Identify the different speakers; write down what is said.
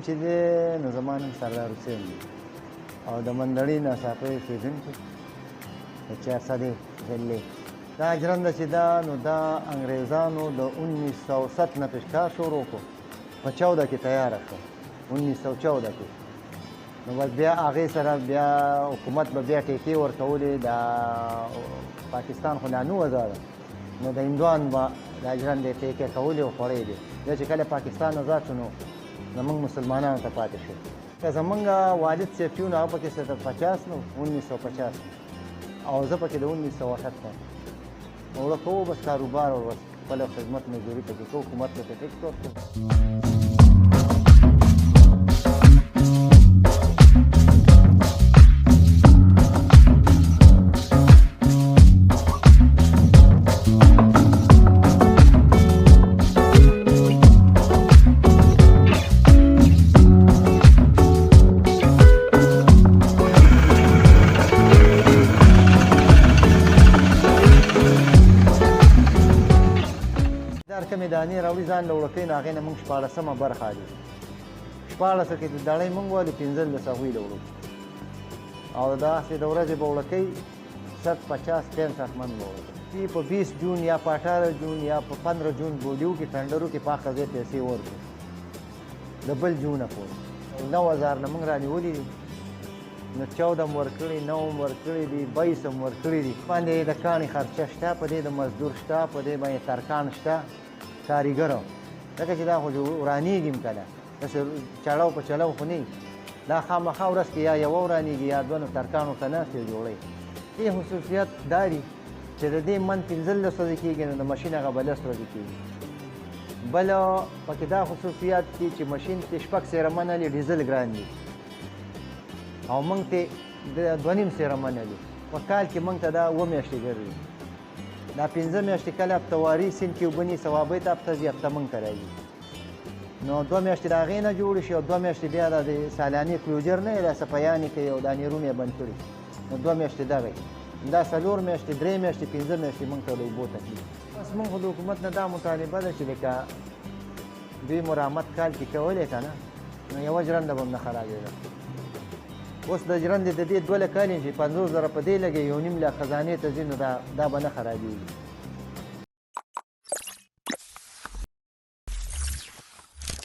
Speaker 1: چې دی نو زما نوم سردار حسین دی او د منډړي ناڅاپي اوسېدونکی د چارسدې ضلع. دا ژرنده چې ده نو دا انګریزانو د 1907 نه پیشکار شروع کړو، په 14 کې تیاره شوه، 1914 کې. نو بس بیا هغې سره بیا حکومت به بیا ټیکې ورکولې، د پاکستان خو لا نه وه ازاده، نو د هندوان به دا ژرندې ټیکې کولې او خوړې دي. بیا چې کله پاکستان ازاد شو نو زمونږ مسلمانانو ته پاتې شو. که زمونږ والد صاحب چې و نو هغه پکې 50 نو 1950 او زه پکې د 1978 اوړه کوو، بس کاروبار او بس خپله خدمت مزدوري پکې کوو، حکومت پکې ټیکس ورکوو. کمې دانې راوړي ځان له وړکۍ نه، هغې نه موږ 14مه برخه اخلو. 14 کې د دړۍ موږ والو، 15 هغوی له وړو. او داسې د ورځې به وړکۍ 50-65 من به وړو. په 20 جون یا په 18 جون یا په 15 جون بوډیو کې ټنډرو کې پاک ځای پیسې ورکړو د بل جونه پورې. 9000 نه موږ رانیولي دي، نو 14 م ورکړي، 9 م ورکړي دي، 22 م ورکړي دي. باندې د کاڼي خرچه شته، په دې د مزدور شته، په دې باندې ترکان شته، کاریګرو. ځکه چې دا خو ورانېږي م که نه، داسې چړو په چلو خو نه وي. دا خامخا ورځ کې یا یوه ورانېږي یا دوه، نو ترکان ورته ناست وي جوړوي. دې خصوصیت دا دي چې د دې من 15 ورځې کېږي، نو د ماشین هغه به 10 ورځې کېږي. بل پکې دا خصوصیت دي چې ماشین ته 6 سیره من لري، ډیزل ګران دي، او موږ ته 2.5 سیره من لري. په کال کې موږ ته دا 7 میاشتې ګرځي. دا 5 میاشتې کله هفتواري سیند کې اوبه نیسي، وابۍ ته هفته ځي، هفته موږ ته راځي. نو 2 میاشتې د هغې نه جوړې شي، او 2 میاشتې بیا د سالاني کلوجر نه یې دا سپیانې کوي او دا نیرونه یې بند کړي، نو 2 میاشتې دغه یي. دا 4 میاشتې، 3 میاشتې، 5 میاشتې موږ ته د اوبو تکلیف. بس موږ خو د حکومت نه دا مطالبه ده چې لکه دوی مرامت کال کې کولی که نه، نو یوه ژرنده به هم نه خرابېده. اوس د ژرندې د دې 2 کالې چې 50,000 په دې لګي، 1.5 لاک خزانې ته ځي، نو دا به نه خرابېږي.